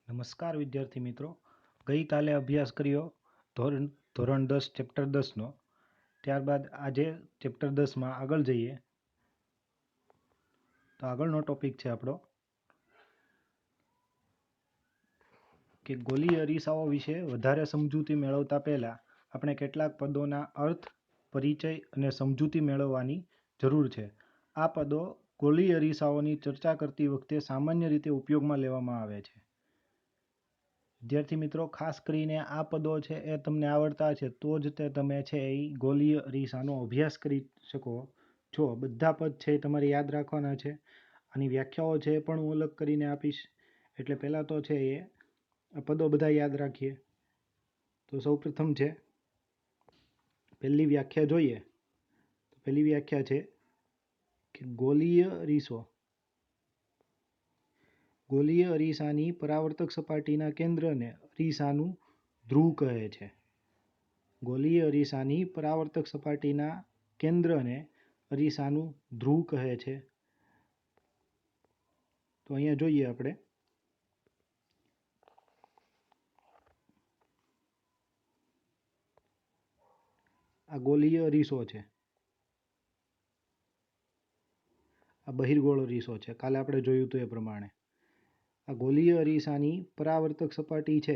નમસ્કાર વિદ્યાર્થી મિત્રો. ગઈકાલે અભ્યાસ કર્યો ધોરણ 10 ચેપ્ટર 10નો. ત્યારબાદ આજે ચેપ્ટર 10માં આગળ જઈએ તો આગળનો ટોપિક છે આપણો કે ગોલીય અરીસાઓ વિશે વધારે સમજૂતી મેળવતા પહેલા આપણે કેટલાક પદોના અર્થ, પરિચય અને સમજૂતી મેળવવાની જરૂર છે. આ પદો ગોલીય અરીસાઓની ચર્ચા કરતી વખતે સામાન્ય રીતે ઉપયોગમાં લેવામાં આવે છે. વિદ્યાર્થી મિત્રો, ખાસ કરીને આ પદો છે એ તમને આવડતા છે તો જ તમે છે એ ગોલીય અરીસાનો અભ્યાસ કરી શકો છો. બધા પદ છે એ તમારે યાદ રાખવાના છે. આની વ્યાખ્યાઓ છે એ પણ હું અલગ કરીને આપીશ. એટલે પહેલાં તો છે એ પદો બધા યાદ રાખીએ. તો સૌપ્રથમ છે પહેલી વ્યાખ્યા જોઈએ. તો પહેલી વ્યાખ્યા છે કે ગોલીય અરીસો ગોલીય અરીસાની પરાવર્તક સપાટીના કેન્દ્રને અરીસાનું ધ્રુવ કહે છે. ગોલીય અરીસાની પરાવર્તક સપાટીના કેન્દ્રને અરીસાનું ધ્રુવ કહે છે. તો અહીંયા જોઈએ આપણે આ ગોલીય અરીસો છે, આ બહિર્ગોળ અરીસો છે. કાલે આપણે જોયું હતું એ પ્રમાણે આ ગોલીય અરીસાની પરાવર્તક સપાટી છે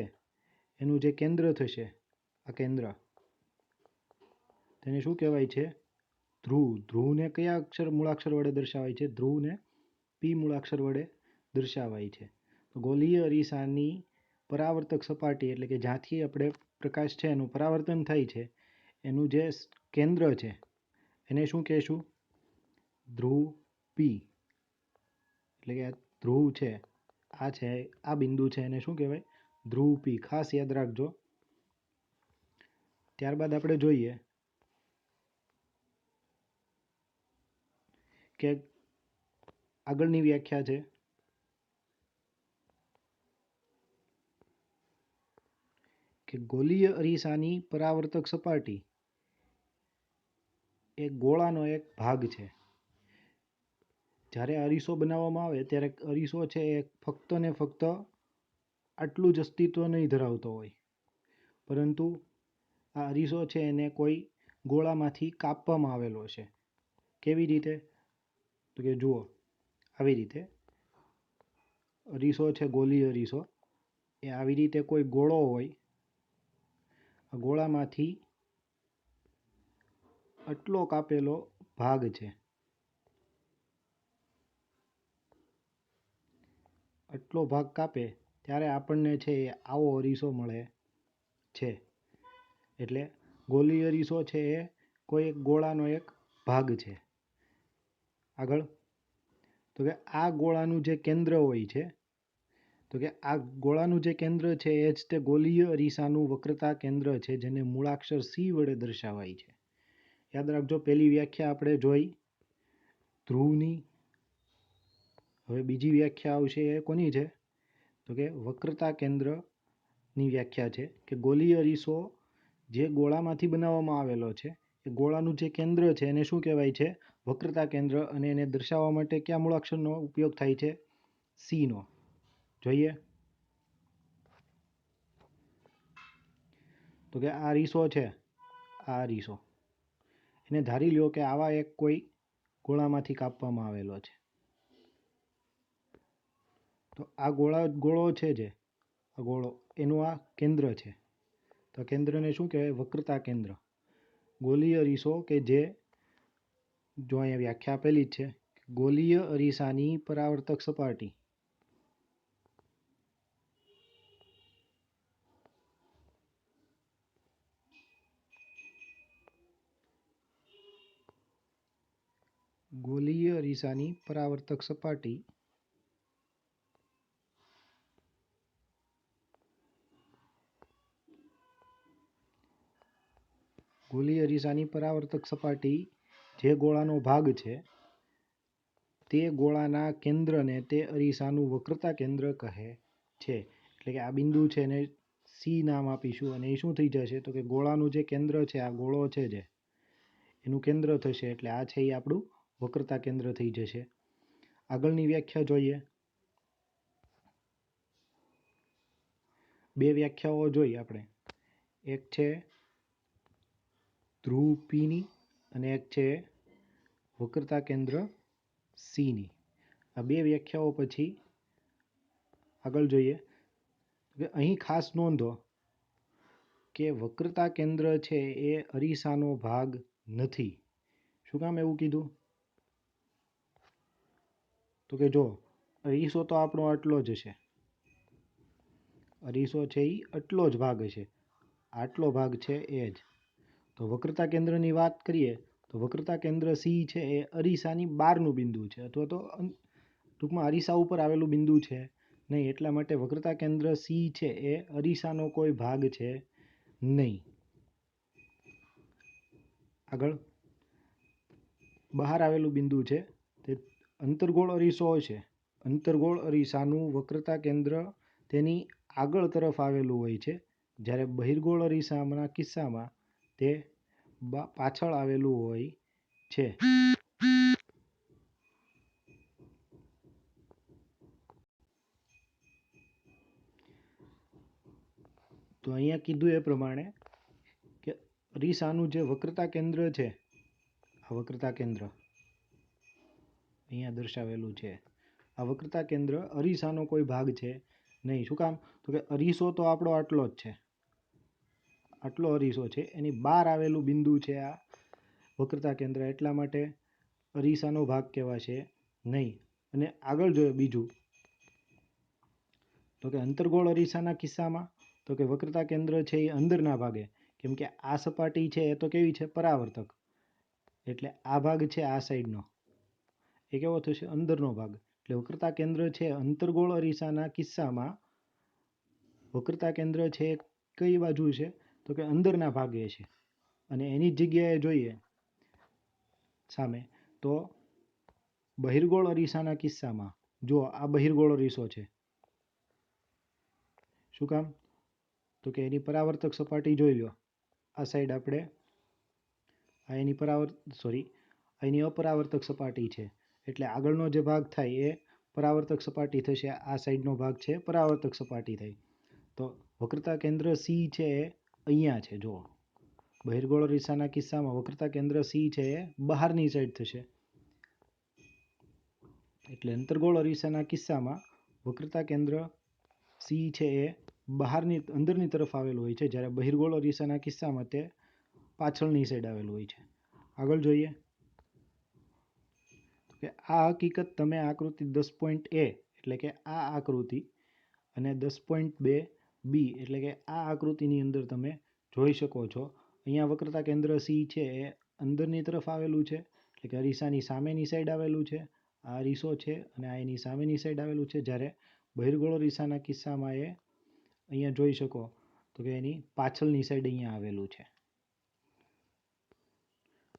એનું જે કેન્દ્ર થશે, આ કેન્દ્ર, તેને શું કહેવાય છે? ધ્રુવ. ધ્રુવને કયા મૂળાક્ષર વડે દર્શાવાય છે? ધ્રુવને પી મૂળાક્ષર વડે દર્શાવાય છે. તો ગોલીય અરીસાની પરાવર્તક સપાટી એટલે કે જ્યાંથી આપણે પ્રકાશ છે એનું પરાવર્તન થાય છે એનું જે કેન્દ્ર છે એને શું કહેશું? ધ્રુવ પી. એટલે કે ધ્રુવ છે, આ બિંદુ છે એને શું કહેવાય? ધ્રુવ પી. ખાસ યાદ રાખજો. ત્યારબાદ આપણે જોઈએ કે આગળની વ્યાખ્યા છે કે ગોલીય અરીસાની પરાવર્તક સપાટી એ ગોળાનો એક ભાગ છે. જ્યારે અરીસો બનાવવામાં આવે ત્યારે અરીસો છે એ ફક્ત ને ફક્ત આટલું જ અસ્તિત્વ નહીં ધરાવતો હોય, પરંતુ આ અરીસો છે એને કોઈ ગોળામાંથી કાપવામાં આવેલો છે. કેવી રીતે? તો કે જુઓ, આવી રીતે અરીસો છે, ગોલીય અરીસો એ આવી રીતે કોઈ ગોળો હોય, આ ગોળામાંથી આટલો કાપેલો ભાગ છે, આટલો ભાગ કાપે ત્યારે આપણને છે એ આવો અરીસો મળે છે. એટલે ગોલીય અરીસો છે એ કોઈ એક ગોળાનો એક ભાગ છે. આગળ તો કે આ ગોળાનું જે કેન્દ્ર હોય છે, તો કે આ ગોળાનું જે કેન્દ્ર છે એ જ તે ગોલીય અરીસાનું વક્રતા કેન્દ્ર છે, જેને મૂળાક્ષર સી વડે દર્શાવાય છે. યાદ રાખજો, પહેલી વ્યાખ્યા આપણે જોઈ ધ્રુવની. હવે બીજી વ્યાખ્યા આવશે એ કોની છે? તો કે વક્રતા કેન્દ્રની વ્યાખ્યા છે કે ગોલીય અરીસો જે ગોળામાંથી બનાવવામાં આવેલો છે એ ગોળાનું જે કેન્દ્ર છે એને શું કહેવાય છે? વક્રતા કેન્દ્ર. અને એને દર્શાવવા માટે કયા મૂળાક્ષરનો ઉપયોગ થાય છે? સીનો. જોઈએ તો કે આ અરીસો છે, આ અરીસો એને ધારી લ્યો કે આવા એક કોઈ ગોળામાંથી કાપવામાં આવેલો છે. તો આ ગોળો છે જે આ ગોળો એનું આ કેન્દ્ર છે. તો કેન્દ્રને શું કહેવાય? વક્રતા કેન્દ્ર. ગોલીય અરીસો કે જે, જો અહીંયા વ્યાખ્યા આપેલી જ છે, ગોલીય અરીસાની પરાવર્તક સપાટી ગોલીય અરીસાની પરાવર્તક સપાટી ગોલીય અરીસાની પરાવર્તક સપાટી જે ગોળાનો ભાગ છે તે ગોળાના કેન્દ્રને તે અરીસાનું વક્રતા કેન્દ્ર કહે છે. એટલે કે આ બિંદુ છે એને સી નામ આપીશું અને એ શું થઈ જશે? તો કે ગોળાનું જે કેન્દ્ર છે, આ ગોળો છે જે એનું કેન્દ્ર થશે. એટલે આ છે એ આપણું વક્રતા કેન્દ્ર થઈ જશે. આગળની વ્યાખ્યા જોઈએ બે વ્યાખ્યાઓ જોઈ આપણે, એક છે ધ્રુવ પીની અને એક છે વક્રતા કેન્દ્ર સીની. આ બે વ્યાખ્યાઓ પછી આગળ જોઈએ કે અહીં ખાસ નોંધો કે વક્રતા કેન્દ્ર છે એ અરીસાનો ભાગ નથી. શું કામ એવું કીધું? તો કે જો અરીસો તો આપણો આટલો જ છે, અરીસો છે એ આટલો જ ભાગ હશે, આટલો ભાગ છે એ જ. તો વક્રતા કેન્દ્રની વાત કરીએ તો વક્રતા કેન્દ્ર સી છે એ અરીસાની બહારનું બિંદુ છે, અથવા તો ટૂંકમાં અરીસા ઉપર આવેલું બિંદુ છે નહીં. એટલા માટે વક્રતા કેન્દ્ર સી છે એ અરીસાનો કોઈ ભાગ છે નહીં. આગળ બહાર આવેલું બિંદુ છે તે અંતર્ગોળ અરીસો છે. અંતર્ગોળ અરીસાનું વક્રતા કેન્દ્ર તેની આગળ તરફ આવેલું હોય છે, જ્યારે બહિર્ગોળ અરીસાના કિસ્સામાં તે પાછળ આવેલું હોય છે. તો અહીંયા કીધું એ પ્રમાણે કે અરીસાનું જે વક્રતા કેન્દ્ર છે, આ વક્રતા કેન્દ્ર અહીંયા દર્શાવેલું છે, આ વક્રતા કેન્દ્ર અરીસાનો કોઈ ભાગ છે નહીં. શું કામ? તો કે અરીસો તો આપણો આટલો જ છે, આટલો અરીસો છે, એની બહાર આવેલું બિંદુ છે આ વક્રતા કેન્દ્ર, એટલા માટે અરીસાનો ભાગ કહેવાશે નહીં. અને આગળ જોઈએ બીજું તો કે અંતર્ગોળ અરીસાના કિસ્સામાં તો કે વક્રતા કેન્દ્ર છે એ અંદરના ભાગે, કેમ કે આ સપાટી છે એ તો કેવી છે? પરાવર્તક. એટલે આ ભાગ છે આ સાઈડનો એ કેવો થશે? અંદરનો ભાગ. એટલે વક્રતા કેન્દ્ર છે અંતર્ગોળ અરીસાના કિસ્સામાં વક્રતા કેન્દ્ર છે કઈ બાજુ છે? તો કે અંદરના ભાગે છે. અને એની જગ્યાએ જોઈએ સામે તો બહિર્ગોળ અરીસાના કિસ્સામાં, જો આ બહિર્ગોળ અરીસો છે. શું કામ? તો કે એની પરાવર્તક સપાટી જોઈ લો, આ સાઈડ આપણે એની એની અપરાવર્તક સપાટી છે, એટલે આગળનો જે ભાગ થાય એ પરાવર્તક સપાટી થશે. આ સાઈડનો ભાગ છે પરાવર્તક સપાટી થાય. તો વક્રતા કેન્દ્ર સી છે એ અહીંયા છે. જુઓ, બહિર્ગોળ અરીસાના કિસ્સામાં વક્રતા કેન્દ્ર સી છે એ બહારની સાઈડ થશે, એટલે અંતર્ગોળ અરીસાના કિસ્સામાં વક્રતા કેન્દ્ર સી છે એ અંદરની તરફ આવેલું હોય છે, જ્યારે બહિર્ગોળ અરીસાના કિસ્સામાં તે પાછળની સાઈડ આવેલું હોય છે. આગળ જોઈએ કે આ હકીકત તમે આકૃતિ 10.a એટલે કે આ આકૃતિ અને 10.2b એટલે કે આ આકૃતિની અંદર તમે જોઈ શકો છો. અહીંયા વક્રતા કેન્દ્ર સી છે એ અંદરની તરફ આવેલું છે, એટલે કે અરીસાની સામેની સાઈડ આવેલું છે. આ અરીસો છે અને આ એની સામેની સાઈડ આવેલું છે, જ્યારે બહિર્ગોળ અરીસાના કિસ્સામાં એ અહીંયા જોઈ શકો તો કે એની પાછળની સાઈડ અહીંયા આવેલું છે.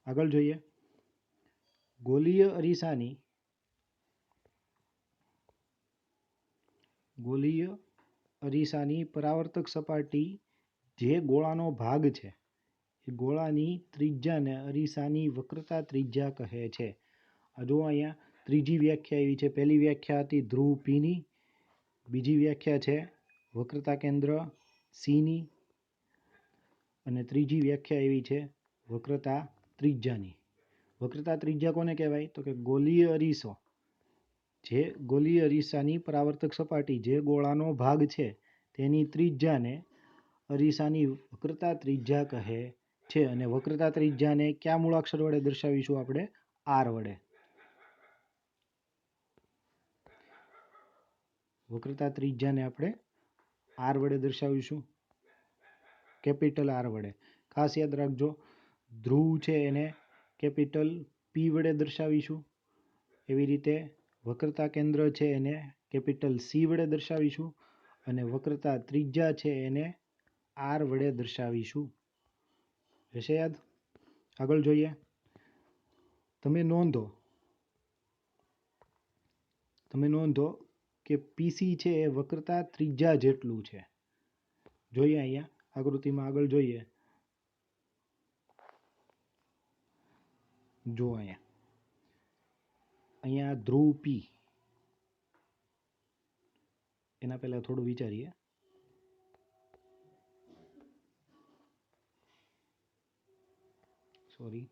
આગળ જોઈએ ગોલીય અરીસાની પરાવર્તક સપાટી જે ગોળાનો ભાગ છે એ ગોળાની ત્રિજ્યાને અરીસાની વક્રતા ત્રિજ્યા કહે છે. આ જુઓ અહીંયા ત્રીજી વ્યાખ્યા એવી છે. પહેલી વ્યાખ્યા હતી ધ્રુવ પીની, બીજી વ્યાખ્યા છે વક્રતા કેન્દ્ર સીની, અને ત્રીજી વ્યાખ્યા એવી છે વક્રતા ત્રિજ્યાની. વક્રતા ત્રિજ્યા કોને કહેવાય? તો કે ગોલીય અરીસો, જે ગોલીય અરીસાની પરાવર્તક સપાટી જે ગોળાનો ભાગ છે તેની ત્રિજ્યાને અરીસાની વક્રતા ત્રિજ્યા કહે છે. અને વક્રતા ત્રિજ્યાને કયા મૂળાક્ષર વડે દર્શાવીશું આપણે? આર વડે. વક્રતા ત્રિજ્યાને આપણે આર વડે દર્શાવીશું, કેપિટલ આર વડે. ખાસ યાદ રાખજો, ધ્રુવ છે એને કેપિટલ પી વડે દર્શાવીશું, એવી રીતે વક્રતા કેન્દ્ર છે એને કેપિટલ સી વડે દર્શાવીશું, અને વક્રતા ત્રિજ્યા છે એને આર વડે દર્શાવીશું. રહેશે યાદ? આગળ જોઈએ, તમે નોંધો કે પીસી છે એ વક્રતા ત્રિજ્યા જેટલું છે. જોઈએ અહીંયા આકૃતિમાં આગળ જોઈએ, જો અહીંયા ધ્રુવ પી, એના પહેલા થોડું વિચારીએ. સોરી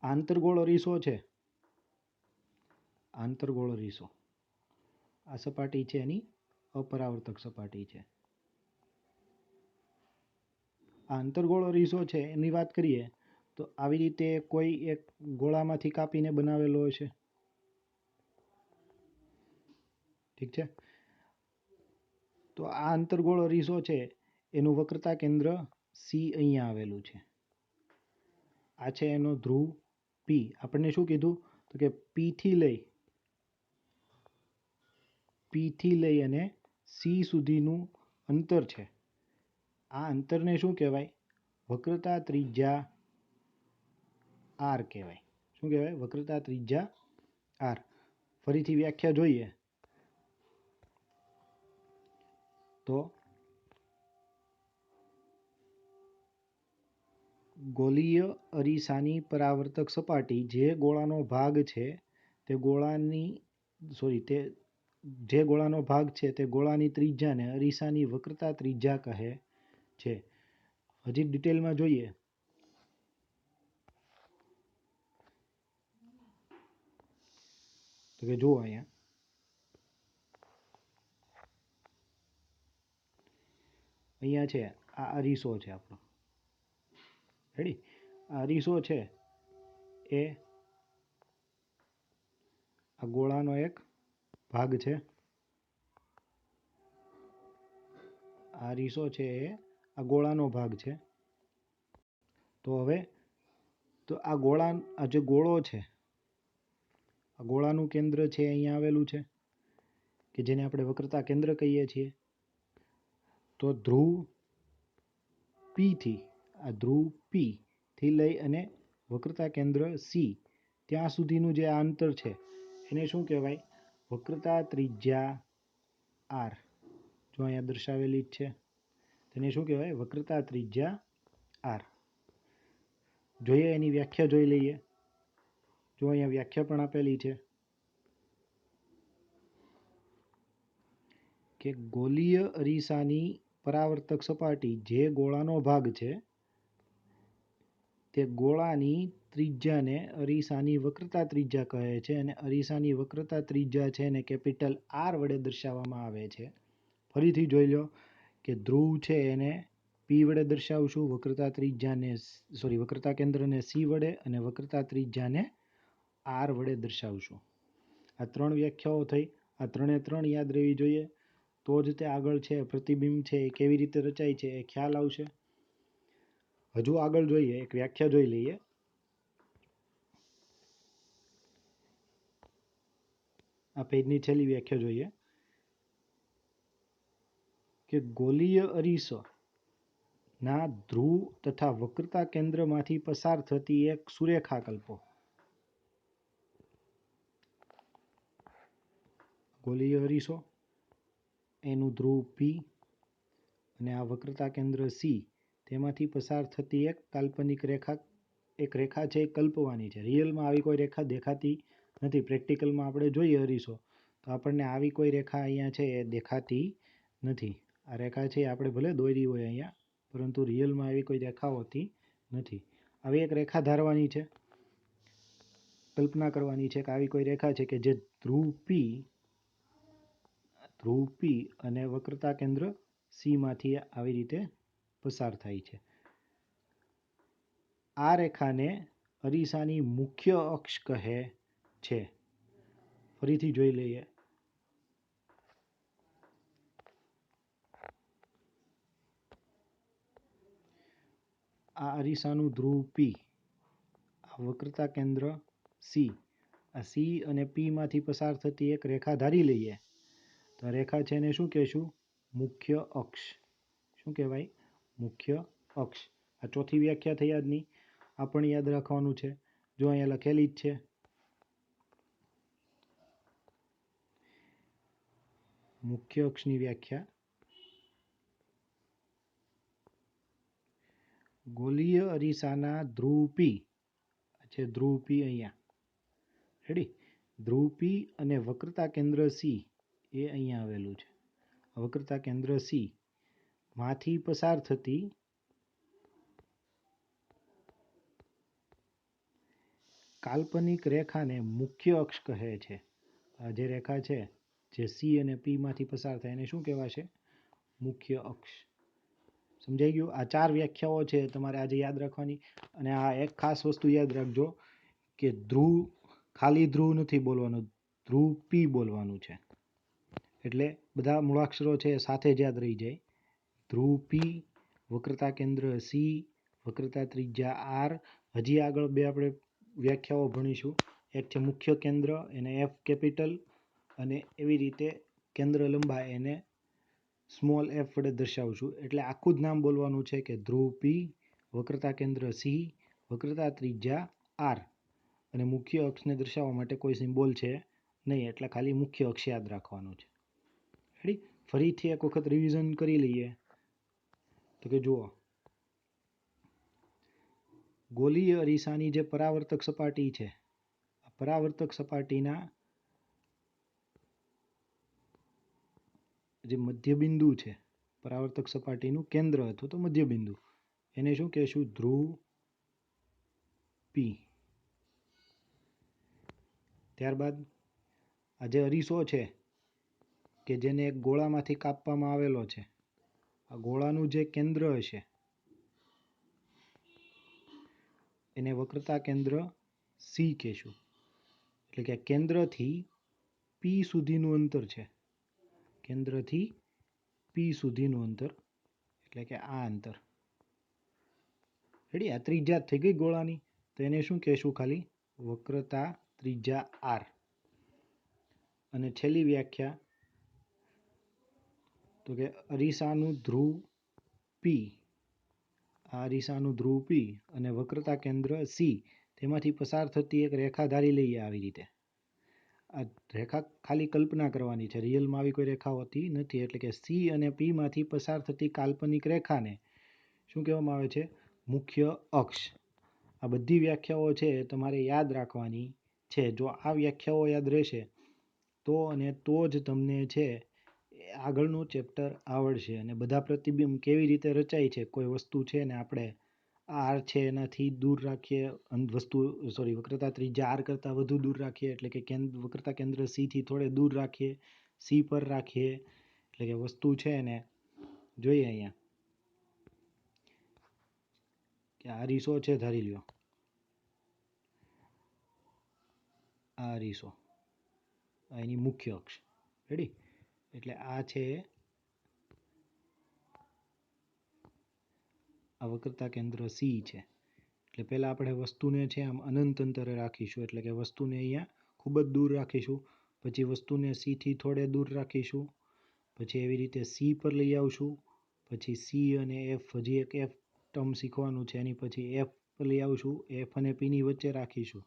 આંતરગોળ અરીસો છે, આંતરગોળ અરીસો આ સપાટી છે એની અપરાવર્તક સપાટી છે. આંતરગોળ અરીસો છે એની વાત કરીએ તો આવી રીતે કોઈ એક ગોળામાંથી કાપીને બનાવેલો હશે, ઠીક છે. તો આ આંતરગોળ અરીસો છે એનું વક્રતા કેન્દ્ર સી અહીંયા આવેલું છે. આ છે એનો ધ્રુવ પી. આપણને શું કીધું તો કે પી થી લઈ અને સી સુધીનું અંતર છે. આ અંતરને શું કહેવાય? વક્રતા ત્રિજ્યા આર કહેવાય. શું કહેવાય? વક્રતા ત્રિજ્યા આર. ફરીથી વ્યાખ્યા જોઈએ તો ગોલીય અરીસાની પરાવર્તક સપાટી જે ગોળાનો ભાગ છે તે જે ગોળાનો ભાગ છે તે ગોળાની ત્રિજ્યાને અરીસાની વક્રતા ત્રિજ્યા કહે છે. હજી ડિટેલમાં જોઈએ તો કે જુઓ અહીંયા છે આ અરીસો છે આપણો, રેડી? આ અરીસો છે એ આ ગોળાનો એક ભાગ છે. આ અરીસો છે એ આ ગોળાનો ભાગ છે. તો હવે આ જે ગોળો છે, આ ગોળાનું કેન્દ્ર છે અહીંયા આવેલું છે કે જેને આપણે વક્રતા કેન્દ્ર કહીએ છીએ. તો ધ્રુવ પી થી લઈ અને વક્રતા કેન્દ્ર સી ત્યાં સુધીનું જે આ અંતર છે એને શું કહેવાય? વક્રતા ત્રિજ્યા આર. જો અહીંયા દર્શાવેલી જ છે, તેને શું કહેવાય? વક્રતા ત્રિજ્યા આર. જોઈએ એની વ્યાખ્યા જોઈ લઈએ. જો અહીંયા વ્યાખ્યા પણ આપેલી છે કે ગોલીય અરીસાની પરાવર્તક સપાટી જે ગોળાનો ભાગ છે તે ગોળાની ત્રિજ્યાને અરીસાની વક્રતા ત્રિજ્યા કહે છે અને અરીસાની વક્રતા ત્રિજ્યા છે એને કેપિટલ આર વડે દર્શાવવામાં આવે છે. ફરીથી જોઈ લો કે ધ્રુવ છે એને પી વડે દર્શાવશું, વક્રતા કેન્દ્રને સી વડે અને વક્રતા ત્રિજ્યાને આર વડે દર્શાવશું. આ ત્રણ વ્યાખ્યાઓ થઈ. આ ત્રણે ત્રણ યાદ રહેવી જોઈએ, તો જ તે આગળ છે પ્રતિબિંબ છે એ કેવી રીતે રચાય છે એ ખ્યાલ આવશે. હજુ આગળ જોઈએ, એક વ્યાખ્યા જોઈ લઈએ. આ પેજની છેલ્લી વ્યાખ્યા જોઈએ કે ગોલીય અરીસો ના ધ્રુવ તથા વક્રતા કેન્દ્રમાંથી પસાર થતી એક સુરેખા કલ્પો. ગોલીય અરીસો, એનું ધ્રુવ પી અને આ વક્રતા કેન્દ્ર સી, તેમાંથી પસાર થતી એક કાલ્પનિક રેખા છે એ કલ્પવાની છે. રિયલમાં આવી કોઈ રેખા દેખાતી નથી. પ્રેક્ટિકલમાં આપણે જોઈએ અરીસો તો આપણને આવી કોઈ રેખા અહીંયા છે એ દેખાતી નથી. આ રેખા છે આપણે ભલે દોરી હોય અહીંયા, પરંતુ રિયલમાં આવી કોઈ રેખા હોતી નથી. આવી એક રેખા ધારવાની છે, કલ્પના કરવાની છે કે આવી કોઈ રેખા છે કે જે ધ્રુવ પી અને વક્રતા કેન્દ્ર સી માંથી આવી રીતે પસાર થાય છે. આ રેખાને અરીસાની મુખ્ય અક્ષ કહે છે. ફરીથી જોઈ લઈએ. આ અરીસાનું ધ્રુવ પી, આ વક્રતા કેન્દ્ર સી, આ સી અને પી માંથી પસાર થતી એક રેખા ધારી લઈએ તો આ રેખા છે એને શું કહેશું? મુખ્ય અક્ષ. શું કહેવાય? મુખ્ય અક્ષ. આ ચોથી વ્યાખ્યા થઈ આજની. આ પણ યાદ રાખવાનું છે. જો અહીંયા લખેલી જ છે. મુખ્ય અક્ષની વ્યાખ્યા: ગોલીય અરીસાના ધ્રુવ પી છે, ધ્રુવ પી અહીંયા, રેડી? ધ્રુવ પી અને વક્રતા કેન્દ્ર સી એ અહીંયા આવેલું છે. વક્રતા કેન્દ્ર સી માંથી પસાર થતી કાલ્પનિક રેખાને મુખ્ય અક્ષ કહે છે. આ જે રેખા છે જે સી અને પી માંથી પસાર થાય એને શું કહેવાશે? મુખ્ય અક્ષ. સમજાઈ ગયું? આ 4 વ્યાખ્યાઓ છે તમારે આજે યાદ રાખવાની. અને આ એક ખાસ વસ્તુ યાદ રાખજો કે ધ્રુવ ખાલી ધ્રુવ નથી બોલવાનું, ધ્રુવ પી બોલવાનું છે. એટલે બધા મૂળાક્ષરો છે સાથે જ યાદ રહી જાય. ધ્રુવ પી, વક્રતા કેન્દ્ર સી, વક્રતા ત્રિજ્યા આર. હજી આગળ 2 આપણે વ્યાખ્યાઓ ભણીશું. એક છે મુખ્ય કેન્દ્ર, એને એફ કેપિટલ, અને એવી રીતે કેન્દ્ર લંબાઈ એને સ્મોલ એફ વડે દર્શાવશું. એટલે આખું જ નામ બોલવાનું છે કે ધ્રુવ પી, વક્રતા કેન્દ્ર સી, વક્રતા ત્રિજ્યા આર. અને મુખ્ય અક્ષને દર્શાવવા માટે કોઈ સિમ્બોલ છે નહીં, એટલે ખાલી મુખ્ય અક્ષ યાદ રાખવાનું છે. રેડી? ફરીથી એક વખત રિવિઝન કરી લઈએ. તો કે જુઓ, ગોલીય અરીસાની જે પરાવર્તક સપાટી છે, પરાવર્તક સપાટીના જે મધ્યબિંદુ છે, પરાવર્તક સપાટીનું કેન્દ્ર અથવા તો મધ્યબિંદુ, એને શું કહેશું? ધ્રુવ પી. ત્યારબાદ આ જે અરીસો છે કે જેને એક ગોળામાંથી કાપવામાં આવેલો છે, આ ગોળાનું જે કેન્દ્ર હશે એને વક્રતા કેન્દ્ર સી કહેશું. એટલે કે કેન્દ્રથી પી સુધીનું અંતર છે, કેન્દ્રથી પી સુધીનું અંતર, એટલે કે આ અંતર. રેડી? આ ત્રિજ્યા થઈ ગઈ ગોળાની, તો એને શું કહેશું? ખાલી વક્રતા ત્રિજ્યા આર. અને છેલ્લી વ્યાખ્યા તો કે અરીસાનું ધ્રુવ પી, આ અરીસાનું ધ્રુવ પી અને વક્રતા કેન્દ્ર સી, તેમાંથી પસાર થતી એક રેખા ધારી લઈએ. આવી રીતે આ રેખા ખાલી કલ્પના કરવાની છે, રિયલમાં આવી કોઈ રેખા હોતી નથી. એટલે કે સી અને પી માંથી પસાર થતી કાલ્પનિક રેખાને શું કહેવામાં આવે છે? મુખ્ય અક્ષ. આ બધી વ્યાખ્યાઓ છે તમારે યાદ રાખવાની છે. જો આ વ્યાખ્યાઓ યાદ રહેશે તો જ તમને છે આગળનું ચેપ્ટર આવડશે. અને બધા પ્રતિબિંબ કેવી રીતે રચાય છે, કોઈ વસ્તુ છે ને આપણે આર છે એનાથી દૂર રાખીએ, વક્રતા ત્રિજ્યા આર કરતાં વધુ દૂર રાખીએ, એટલે કે વક્રતા કેન્દ્ર સી થી થોડે દૂર રાખીએ, સી પર રાખીએ. એટલે કે વસ્તુ છે એને જોઈએ અહીંયા કે આ અરીસો છે, ધારી લ્યો આ અરીસો, આ એની મુખ્ય અક્ષ. રેડી? એટલે આ છે આ વક્રતા કેન્દ્ર સી છે. એટલે પહેલાં આપણે વસ્તુને છે આમ અનંત અંતરે રાખીશું, એટલે કે વસ્તુને અહીંયા ખૂબ જ દૂર રાખીશું. પછી વસ્તુને સીથી થોડે દૂર રાખીશું, પછી એવી રીતે સી પર લઈ આવશું, પછી સી અને એફ, હજી એક એફ ટર્મ શીખવાનું છે, એની પછી એફ પર લઈ આવશું, એફ અને પીની વચ્ચે રાખીશું.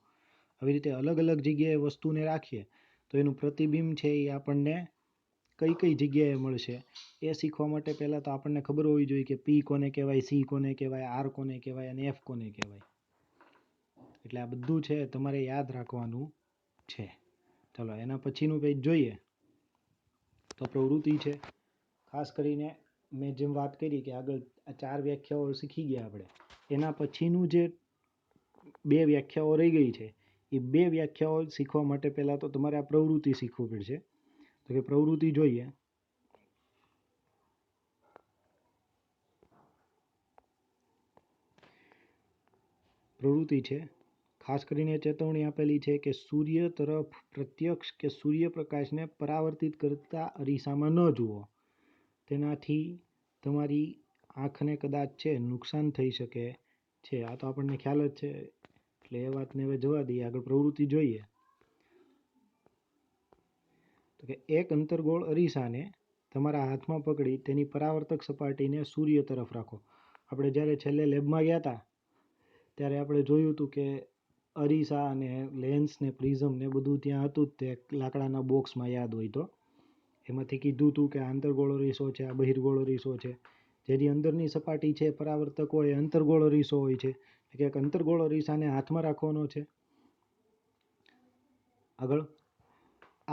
આવી રીતે અલગ અલગ જગ્યાએ વસ્તુને રાખીએ તો એનું પ્રતિબિંબ છે એ આપણને કઈ કઈ જગ્યાએ મળશે એ શીખવા માટે પહેલાં તો આપણને ખબર હોવી જોઈએ કે પી કોને કહેવાય, સી કોને કહેવાય, આર કોને કહેવાય અને એફ કોને કહેવાય. એટલે આ બધું છે તમારે યાદ રાખવાનું છે. ચાલો એના પછીનું પેજ જોઈએ તો પ્રવૃત્તિ છે. ખાસ કરીને મેં જેમ વાત કરી કે આગળ આ 4 વ્યાખ્યાઓ શીખી ગયા આપણે, એના પછીનું જે 2 વ્યાખ્યાઓ રહી ગઈ છે એ 2 વ્યાખ્યાઓ શીખવા માટે પહેલાં તો તમારે આ પ્રવૃત્તિ શીખવું પડશે. તો કે પ્રવૃત્તિ જોઈએ. પ્રવૃત્તિ છે, ખાસ કરીને ચેતવણી આપેલી છે કે સૂર્ય તરફ પ્રત્યક્ષ કે સૂર્યપ્રકાશને પરાવર્તિત કરતા અરીસામાં ન જુઓ, તેનાથી તમારી આંખને કદાચ છે નુકસાન થઈ શકે છે. આ તો આપણને ખ્યાલ જ છે, એટલે એ વાતને હવે જવા દઈએ, આગળ પ્રવૃત્તિ જોઈએ. તો કે એક અંતર્ગોળ અરીસાને તમારા હાથમાં પકડી તેની પરાવર્તક સપાટીને સૂર્ય તરફ રાખો. આપણે જ્યારે છેલ્લે લેબમાં ગયા હતા ત્યારે આપણે જોયું હતું કે અરીસા અને લેન્સ ને પ્રિઝમ ને બધું ત્યાં હતું જ, તે લાકડાના બોક્સમાં યાદ હોય તો. એમાંથી કીધું હતું કે આ અંતર્ગોળ અરીસો છે, આ બહિર્ગોળ અરીસો છે. જેની અંદરની સપાટી છે પરાવર્તક હોય એ અંતર્ગોળ અરીસો હોય છે. એટલે કે અંતર્ગોળ અરીસાને હાથમાં રાખવાનો છે. આગળ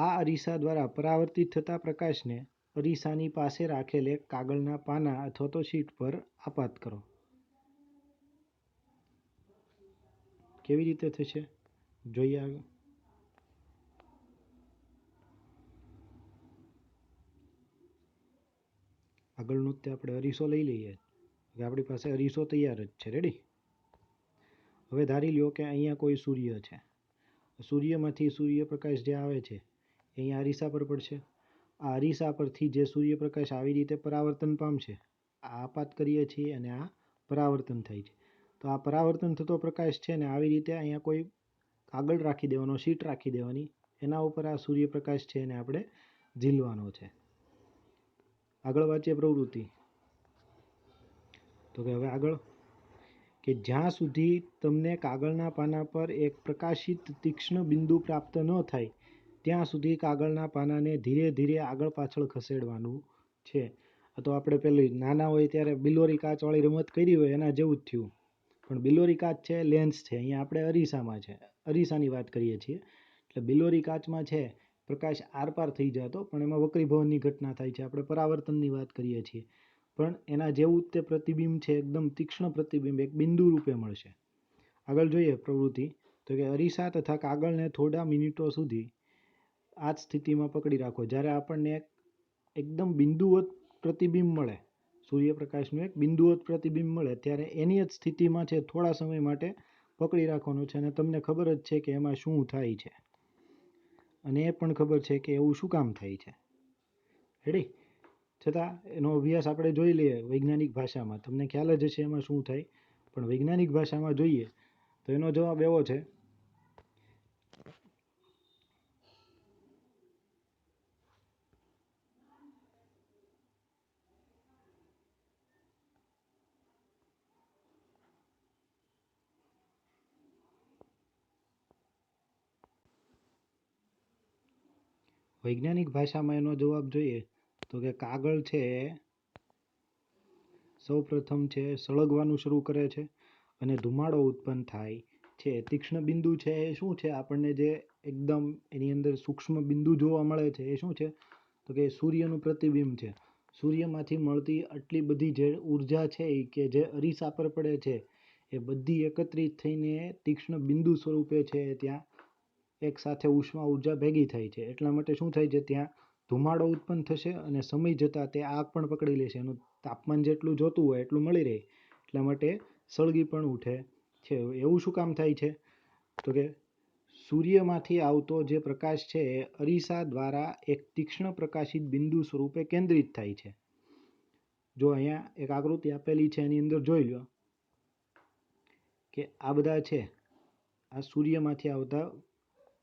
આ અરીસા દ્વારા પરાવર્તિત થતા પ્રકાશને અરીસાની પાસે રાખેલ એક કાગળના પાના અથવા તો શીટ પર આપાત કરો. કેવી રીતે થશે જોઈએ આગળ. આગળનું તે આપણે અરીસો લઈ લઈએ. આપણી પાસે અરીસો તૈયાર જ છે. રેડી. હવે ધારી લ્યો કે અહીંયા કોઈ સૂર્ય છે. સૂર્યમાંથી સૂર્યપ્રકાશ જે આવે છે એ અહીંયા અરીસા પર પડશે. આ અરીસા પરથી જે સૂર્યપ્રકાશ આવી રીતે પરાવર્તન પામશે, આ આપાત કરીએ છીએ અને આ પરાવર્તન થાય છે. તો આ પરાવર્તન થતો પ્રકાશ છે ને આવી રીતે અહીંયા કોઈ કાગળ રાખી દેવાનો, શીટ રાખી દેવાની, એના ઉપર આ સૂર્યપ્રકાશ છે એને આપણે ઝીલવાનો છે. આગળ વાંચીએ પ્રવૃત્તિ. તો કે હવે આગળ કે જ્યાં સુધી તમને કાગળના પાના પર એક પ્રકાશિત તીક્ષ્ણ બિંદુ પ્રાપ્ત ન થાય ત્યાં સુધી કાગળના પાનાને ધીરે ધીરે આગળ પાછળ ખસેડવાનું છે. તો આપણે પેલી નાના હોય ત્યારે બિલોરી કાચવાળી રમત કરી હોય એના જેવું જ થયું. પણ બિલોરી કાચ છે લેન્સ છે, અહીંયા આપણે અરીસામાં છે, અરીસાની વાત કરીએ છીએ. એટલે બિલોરી કાચમાં છે પ્રકાશ આરપાર થઈ જતો, પણ એમાં વક્રીભવનની ઘટના થાય છે. આપણે પરાવર્તનની વાત કરીએ છીએ. પણ એના જેવું જ તે પ્રતિબિંબ છે, એકદમ તીક્ષ્ણ પ્રતિબિંબ એક બિંદુ રૂપે મળશે. આગળ જોઈએ પ્રવૃત્તિ. તો કે અરીસા તથા કાગળને થોડા મિનિટો સુધી આ જ સ્થિતિમાં પકડી રાખો. જ્યારે આપણને એકદમ બિંદુવત પ્રતિબિંબ મળે, સૂર્યપ્રકાશનું એક બિંદુવત પ્રતિબિંબ મળે, ત્યારે એની જ સ્થિતિમાં છે થોડા સમય માટે પકડી રાખવાનું છે. અને તમને ખબર જ છે કે એમાં શું થાય છે, અને એ પણ ખબર છે કે એવું શું કામ થાય છે. રેડી. છતાં એનો અભ્યાસ આપણે જોઈ લઈએ વૈજ્ઞાનિક ભાષામાં. તમને ખ્યાલ જ હશે એમાં શું થાય, પણ વૈજ્ઞાનિક ભાષામાં જોઈએ તો એનો જવાબ એવો છે વૈજ્ઞાનિક ભાષામાં એનો જવાબ જોઈએ તો કે કાગળ છે સૌ પ્રથમ છે સળગવાનું શરૂ કરે છે અને ધુમાડો ઉત્પન્ન થાય છે. તીક્ષ્ણ બિંદુ છે એ શું છે, આપણને જે એકદમ એની અંદર સૂક્ષ્મ બિંદુ જોવા મળે છે એ શું છે, તો કે સૂર્યનું પ્રતિબિંબ છે. સૂર્યમાંથી મળતી આટલી બધી જે ઉર્જા છે એ કે જે અરીસા પર પડે છે એ બધી એકત્રિત થઈને તીક્ષ્ણ બિંદુ સ્વરૂપે છે ત્યાં એક સાથે ઉષ્મા ઉર્જા ભેગી થાય છે. એટલા માટે શું થાય છે, ત્યાં ધુમાડો ઉત્પન્ન થશે અને સમય જતાં તે આગ પણ પકડી લેશે. એનું તાપમાન જેટલું જોતું હોય એટલું મળી રહે, એટલા માટે સળગી પણ ઉઠે છે. એવું શું કામ થાય છે, તો કે સૂર્યમાંથી આવતો જે પ્રકાશ છે એ અરીસા દ્વારા એક તીક્ષ્ણ પ્રકાશિત બિંદુ સ્વરૂપે કેન્દ્રિત થાય છે. જો અહીંયા એક આકૃતિ આપેલી છે એની અંદર જોઈ લો કે આ બધા છે, આ સૂર્યમાંથી આવતા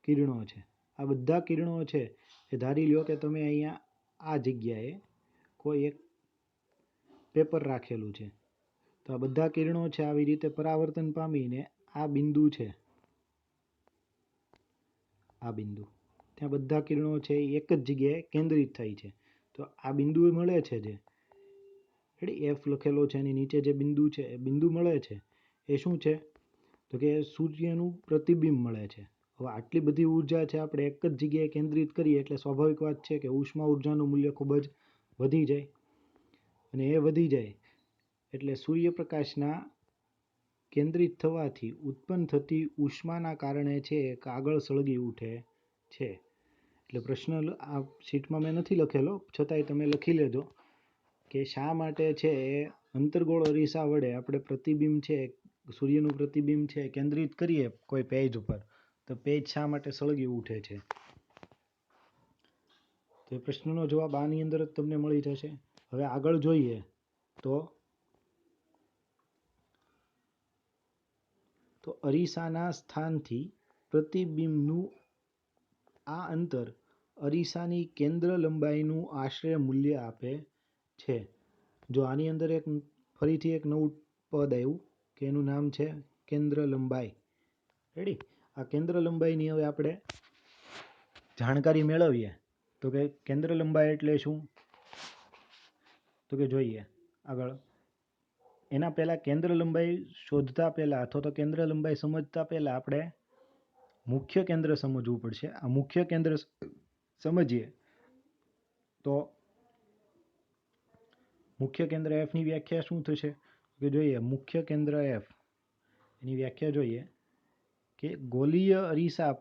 કિરણો છે. આ બધા કિરણો છે એ ધારી લો કે તમે અહીંયા આ જગ્યાએ કોઈ એક પેપર રાખેલું છે, તો આ બધા કિરણો છે આવી રીતે પરાવર્તન પામીને આ બિંદુ છે, આ બિંદુ ત્યાં બધા કિરણો છે એ એક જ જગ્યાએ કેન્દ્રિત થાય છે. તો આ બિંદુ મળે છે જે એફ લખેલો છે એની નીચે જે બિંદુ છે એ બિંદુ મળે છે એ શું છે, તો કે સૂર્યનું પ્રતિબિંબ મળે છે. હવે આટલી બધી ઉર્જા છે આપણે એક જ જગ્યાએ કેન્દ્રિત કરીએ એટલે સ્વાભાવિક વાત છે કે ઉષ્મા ઉર્જાનું મૂલ્ય ખૂબ જ વધી જાય. અને એ વધી જાય એટલે સૂર્યપ્રકાશના કેન્દ્રિત થવાથી ઉત્પન્ન થતી ઉષ્માના કારણે છે કાગળ સળગી ઉઠે છે. એટલે પ્રશ્ન આ શીટમાં મેં નથી લખેલો, છતાંય તમે લખી લેજો કે શા માટે છે એ અંતર્ગોળ અરીસા વડે આપણે પ્રતિબિંબ છે, સૂર્યનું પ્રતિબિંબ છે કેન્દ્રિત કરીએ કોઈ પેજ ઉપર, તો પેજ શા માટે સળગી ઉઠે છે. તો એ પ્રશ્નનો જવાબ આની અંદર જ તમને મળી જશે. હવે આગળ જોઈએ તો અરીસાના સ્થાનથી પ્રતિબિંબનું આ અંતર અરીસાની કેન્દ્ર લંબાઈનું આશરે મૂલ્ય આપે છે. જો આની અંદર ફરીથી એક નવું પદ આવ્યું કે એનું નામ છે કેન્દ્ર લંબાઈ. રેડી. આ કેન્દ્ર લંબાઈની હવે આપણે જાણકારી મેળવીએ. તો કે કેન્દ્ર લંબાઈ એટલે શું, તો કે જોઈએ આગળ. એના પહેલાં કેન્દ્ર લંબાઈ શોધતા પહેલાં અથવા તો કેન્દ્ર લંબાઈ સમજતા પહેલાં આપણે મુખ્ય કેન્દ્ર સમજવું પડશે. આ મુખ્ય કેન્દ્ર સમજીએ તો મુખ્ય કેન્દ્ર એફની વ્યાખ્યા શું થશે કે જોઈએ મુખ્ય કેન્દ્ર એફ એની વ્યાખ્યા જોઈએ કે ગોલીય અરીસા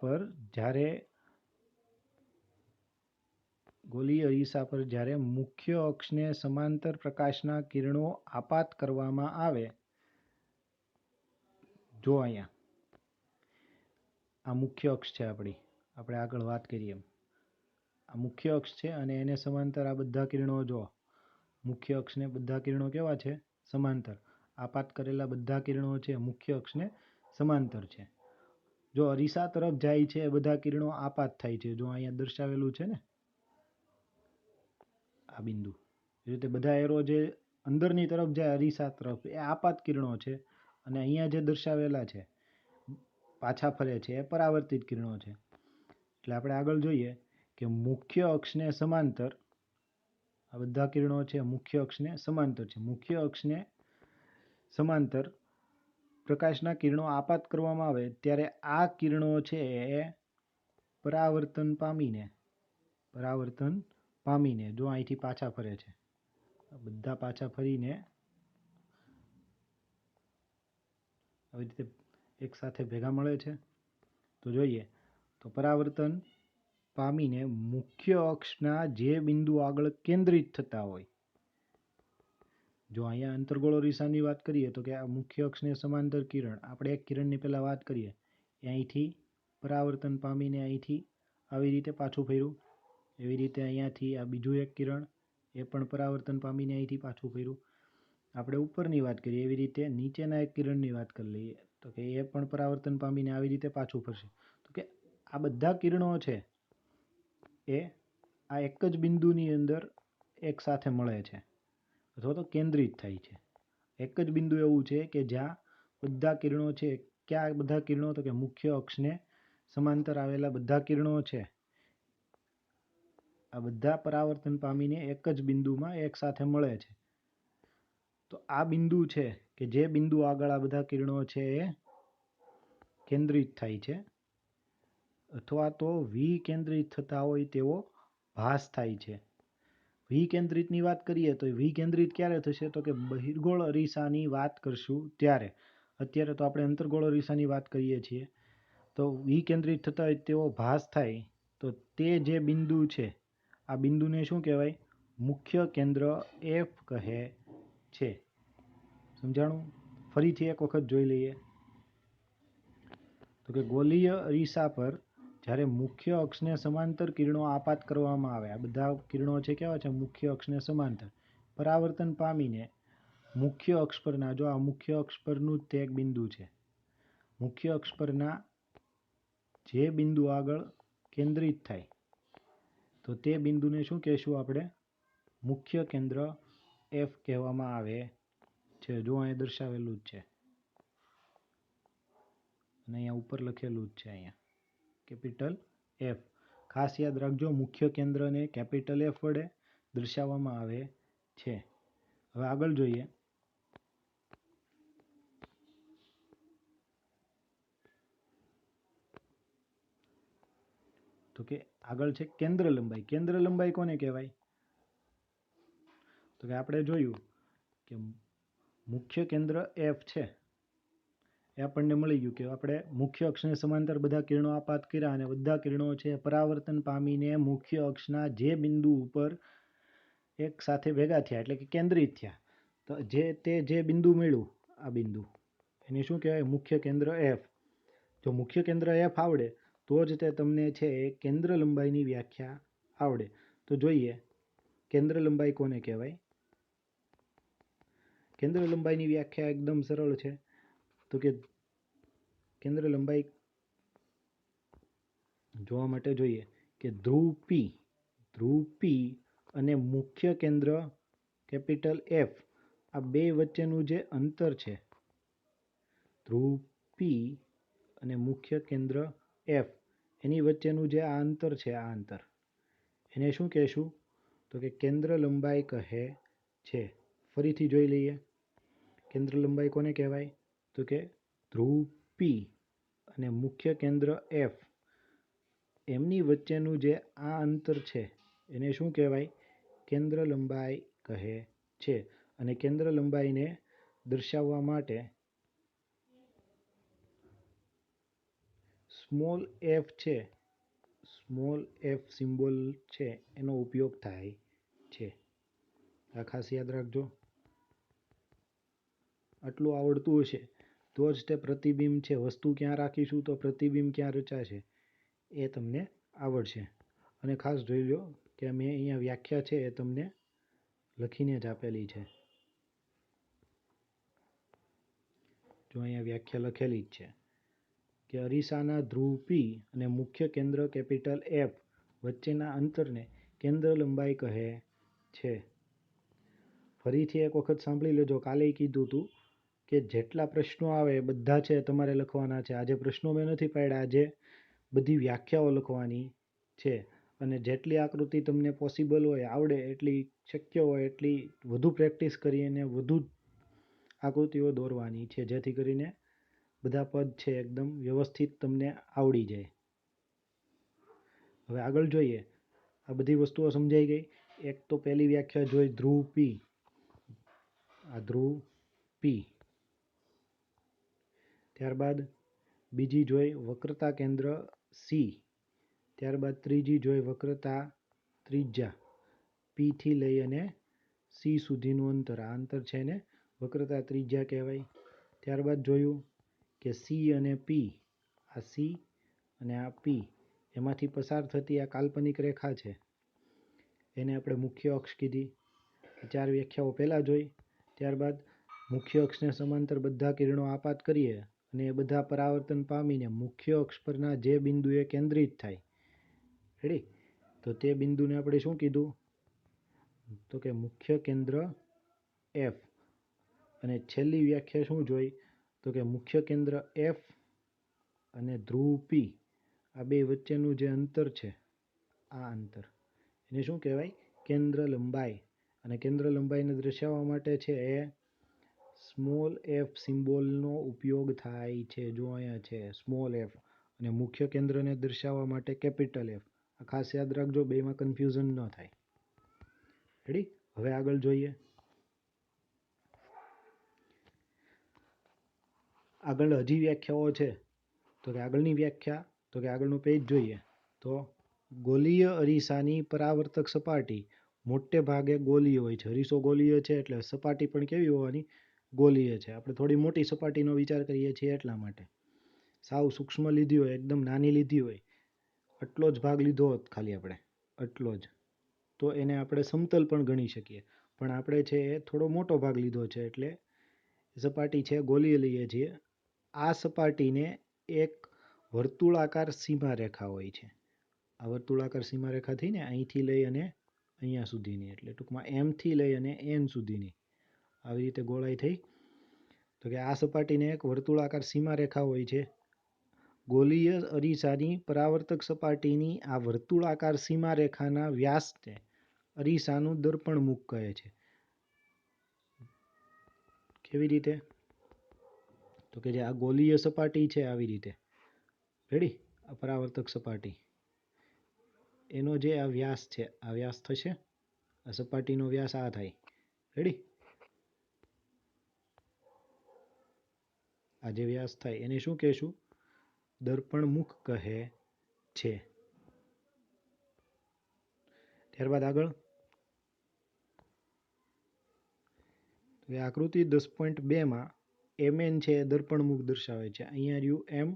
પર જ્યારે મુખ્ય અક્ષને સમાંતર પ્રકાશના કિરણો આપાત કરવામાં આવે, જો અહીંયા આ મુખ્ય અક્ષ છે આપણે આગળ વાત કરીએ આ મુખ્ય અક્ષ છે અને એને સમાંતર આ બધા કિરણો જો મુખ્ય અક્ષને બધા કિરણો કેવા છે સમાંતર આપાત કરેલા બધા કિરણો છે મુખ્ય અક્ષને સમાંતર છે. જો અરીસા તરફ જાય છે બધા કિરણો આપાત થાય છે. જો અહીંયા દર્શાવેલું છે ને આ બિંદુ એ રીતે બધા એરો જે અંદરની તરફ જાય અરીસા તરફ એ આપાત કિરણો છે અને અહીંયા જે દર્શાવેલા છે પાછા ફરે છે એ પરાવર્તિત કિરણો છે. એટલે આપણે આગળ જોઈએ કે મુખ્ય અક્ષને સમાંતર આ બધા કિરણો છે મુખ્ય અક્ષને સમાંતર છે. મુખ્ય અક્ષને સમાંતર પ્રકાશના કિરણો આપાત કરવામાં આવે ત્યારે આ કિરણો છે એ પરાવર્તન પામીને જો અહીંથી પાછા ફરે છે બધા પાછા ફરીને આવી રીતે એક સાથે ભેગા મળે છે તો જોઈએ તો પરાવર્તન પામીને મુખ્ય અક્ષના જે બિંદુ આગળ કેન્દ્રિત થતા હોય, જો અહીંયા અંતર્ગોળ અરીસાની વાત કરીએ તો કે આ મુખ્ય અક્ષને સમાંતર કિરણ આપણે એક કિરણની પહેલાં વાત કરીએ એ અહીંથી પરાવર્તન પામીને અહીંથી આવી રીતે પાછું ફર્યું, એવી રીતે અહીંયાથી આ બીજું એક કિરણ એ પણ પરાવર્તન પામીને અહીંથી પાછું ફર્યું. આપણે ઉપરની વાત કરીએ એવી રીતે નીચેના એક કિરણની વાત કરી લઈએ તો કે એ પણ પરાવર્તન પામીને આવી રીતે પાછું ફરશે. તો કે આ બધા કિરણો છે એ આ એક જ બિંદુની અંદર એક સાથે મળે છે અથવા તો કેન્દ્રિત થાય છે. એક જ બિંદુ એવું છે કે જ્યાં બધા કિરણો છે ક્યાં બધા કિરણો તો કે મુખ્ય અક્ષને સમાંતર આવેલા બધા કિરણો છે આ બધા પરાવર્તન પામીને એક જ બિંદુમાં એક સાથે મળે છે. તો આ બિંદુ છે કે જે બિંદુ આગળ આ બધા કિરણો છે એ કેન્દ્રિત થાય છે અથવા તો વિકેન્દ્રિત થતા હોય તેવો ભાસ થાય છે. વિકેન્દ્રિતની વાત કરીએ તો વિકેન્દ્રિત ક્યારે થશે તો કે બહિર્ગોળ અરીસાની વાત કરશું ત્યારે. અત્યારે તો આપણે અંતર્ગોળ અરીસાની વાત કરીએ છીએ. તો વિકેન્દ્રિત થતા હોય તેવો ભાસ થાય તો તે જે બિંદુ છે આ બિંદુને શું કહેવાય મુખ્ય કેન્દ્ર એફ કહે છે. સમજાણું? ફરીથી એક વખત જોઈ લઈએ તો કે ગોલીય અરીસા પર જ્યારે મુખ્ય અક્ષને સમાંતર કિરણો આપાત કરવામાં આવે આ બધા કિરણો છે કેવા છે મુખ્ય અક્ષને સમાંતર પરાવર્તન પામીને મુખ્ય અક્ષ પરના જો આ મુખ્ય અક્ષ પરનું જ તે એક બિંદુ છે મુખ્ય અક્ષ પરના જે બિંદુ આગળ કેન્દ્રિત થાય તો તે બિંદુને શું કહેશું આપણે મુખ્ય કેન્દ્ર એફ કહેવામાં આવે છે. જો અહીંયા દર્શાવેલું જ છે અને અહીંયા ઉપર લખેલું જ છે અહીંયા કેપિટલ એફ. ખાસ યાદ રાખજો મુખ્ય કેન્દ્રને કેપિટલ એફ વડે દર્શાવવામાં આવે છે. હવે આગળ જોઈએ તો કે આગળ છે કેન્દ્ર લંબાઈ. કેન્દ્ર લંબાઈ કોને કહેવાય તો કે આપણે જોયું કે મુખ્ય કેન્દ્ર એફ છે એ આપણને મળી ગયું કે આપણે મુખ્ય અક્ષને સમાંતર બધા કિરણો આપાત કર્યા અને બધા કિરણો છે પરાવર્તન પામીને મુખ્ય અક્ષના જે બિંદુ ઉપર એક સાથે ભેગા થયા એટલે કે કેન્દ્રિત થયા તો જે બિંદુ મળ્યું આ બિંદુ એને શું કહેવાય મુખ્ય કેન્દ્ર એફ. જો મુખ્ય કેન્દ્ર એફ આવડે તો જ તે તમને છે એ કેન્દ્ર લંબાઈની વ્યાખ્યા આવડે. તો જોઈએ કેન્દ્ર લંબાઈ કોને કહેવાય. કેન્દ્ર લંબાઈની વ્યાખ્યા એકદમ સરળ છે તો કે કેન્દ્ર લંબાઈ જોવા માટે જોઈએ કે ધ્રુવ પી અને મુખ્ય કેન્દ્ર કેપિટલ એફ આ બે વચ્ચેનું જે અંતર છે ધ્રુવ પી અને મુખ્ય કેન્દ્ર એફ એની વચ્ચેનું જે આ અંતર છે આ અંતર એને શું કહેશું તો કે કેન્દ્ર લંબાઈ કહે છે. ફરીથી જોઈ લઈએ કેન્દ્ર લંબાઈ કોને કહેવાય તો કે ધ્રુવ પી અને મુખ્ય કેન્દ્ર એફ એમની વચ્ચેનું જે આ અંતર છે એને શું કહેવાય? કેન્દ્ર લંબાઈ કહે છે. અને કેન્દ્ર લંબાઈને દર્શાવવા માટે સ્મોલ એફ છે, સ્મોલ એફ સિમ્બોલ છે એનો ઉપયોગ થાય છે. આ ખાસ યાદ રાખજો. આટલું આવડતું હશે તો જ તે પ્રતિબિંબ છે, વસ્તુ ક્યાં રાખીશું તો પ્રતિબિંબ ક્યાં રચાશે એ તમને આવડશે. અને ખાસ જોઈ લો કે મેં અહીંયા વ્યાખ્યા છે એ તમને લખીને જ આપેલી છે. જો અહીંયા વ્યાખ્યા લખેલી જ છે કે અરીસાના ધ્રુવ P અને મુખ્ય કેન્દ્ર કેપિટલ F વચ્ચેના અંતરને કેન્દ્ર લંબાઈ કહે છે. ફરીથી એક વખત સાંભળી લેજો. કાલે કીધું હતું કે જેટલા પ્રશ્નો આવે એ બધા છે તમારે લખવાના છે. આજે પ્રશ્નો મેં નથી પાડ્યા, આજે બધી વ્યાખ્યાઓ લખવાની છે. અને જેટલી આકૃતિ તમને પોસિબલ હોય, આવડે એટલી, શક્ય હોય એટલી વધુ પ્રેક્ટિસ કરીને વધુ આકૃતિઓ દોરવાની છે, જેથી કરીને બધા પદ છે એકદમ વ્યવસ્થિત તમને આવડી જાય. હવે આગળ જોઈએ. આ બધી વસ્તુઓ સમજાઈ ગઈ. એક તો પહેલી વ્યાખ્યા જોઈ ધ્રુવ P, આ ધ્રુવ P. ત્યારબાદ બીજી જોઈ વક્રતા કેન્દ્ર C. ત્યારબાદ ત્રીજી જોઈ વક્રતા ત્રિજ્યા P થી લઈ અને C સુધીનું અંતર. આ અંતર છે એને વક્રતા ત્રિજ્યા કહેવાય. ત્યારબાદ જોયું કે C અને P, આ C અને આ P, એમાંથી પસાર થતી આ કાલ્પનિક રેખા છે એને આપણે મુખ્ય અક્ષ કીધી. 4 વ્યાખ્યાઓ પહેલાં જોઈ. ત્યારબાદ મુખ્ય અક્ષને સમાંતર બધા કિરણો આપાત કરીએ અને એ બધા પરાવર્તન પામીને મુખ્ય અક્ષ પરના જે બિંદુએ કેન્દ્રિત થાય, રેડી, તો તે બિંદુને આપણે શું કીધું? તો કે મુખ્ય કેન્દ્ર F. અને છેલ્લી વ્યાખ્યા શું જોઈ? તો કે મુખ્ય કેન્દ્ર F અને ધ્રુવ P, આ બે વચ્ચેનું જે અંતર છે, આ અંતર એને શું કહેવાય? કેન્દ્ર લંબાઈ. અને કેન્દ્ર લંબાઈને દર્શાવવા માટે છે એ સ્મોલ એફ સિમ્બોલનો ઉપયોગ થાય છે. જો અહીંયા છે સ્મોલ એફ. અને મુખ્ય કેન્દ્રને દર્શાવવા માટે કેપિટલ F. આ ખાસ યાદ રાખજો, બેમાં કન્ફ્યુઝન ન થાય. રેડી? હવે આગળ જોઈએ. આગળ હજી વ્યાખ્યાઓ છે. તો કે આગળની વ્યાખ્યા, તો કે આગળનું પેજ જોઈએ તો ગોલીય અરીસાની પરાવર્તક સપાટી મોટે ભાગે ગોલીય હોય છે. અરીસો ગોલીય છે એટલે સપાટી પણ કેવી હોવાની? ગોલીય છે. આપણે થોડી મોટી સપાટીનો વિચાર કરીએ છીએ એટલા માટે. સાવ સૂક્ષ્મ લીધી હોય, એકદમ નાની લીધી હોય, આટલો જ ભાગ લીધો હોત ખાલી આપણે, આટલો જ, તો એને આપણે સમતલ પણ ગણી શકીએ. પણ આપણે છે એ થોડો મોટો ભાગ લીધો છે એટલે સપાટી છે ગોલીય લઈએ છીએ. આ સપાટીને એક વર્તુળાકાર સીમારેખા હોય છે. આ વર્તુળાકાર સીમારેખા થઈને અહીંથી લઈ અને અહીંયા સુધીની, એટલે ટૂંકમાં M થી લઈ અને N સુધીની આવી રીતે ગોળાઈ થઈ. તો કે આ સપાટીને એક વર્તુળાકાર સીમારેખા હોય છે. ગોલીય અરીસાની પરાવર્તક સપાટીની આ વર્તુળાકાર સીમારેખાના વ્યાસને અરીસાનું દર્પણમુખ કહે છે. કેવી રીતે? તો કે જે આ ગોલીય સપાટી છે આવી રીતે, રેડી, આ પરાવર્તક સપાટી, એનો જે આ વ્યાસ છે, આ વ્યાસ થશે, આ સપાટીનો વ્યાસ આ થાય, રેડી. આ જે વ્યાસ થાય એને શું કહેશું? દર્પણમુખ કહે છે. ત્યારબાદ આગળ આકૃતિ 10.2માં Mn છે એ દર્પણમુખ દર્શાવે છે. અહીંયા રહ્યું M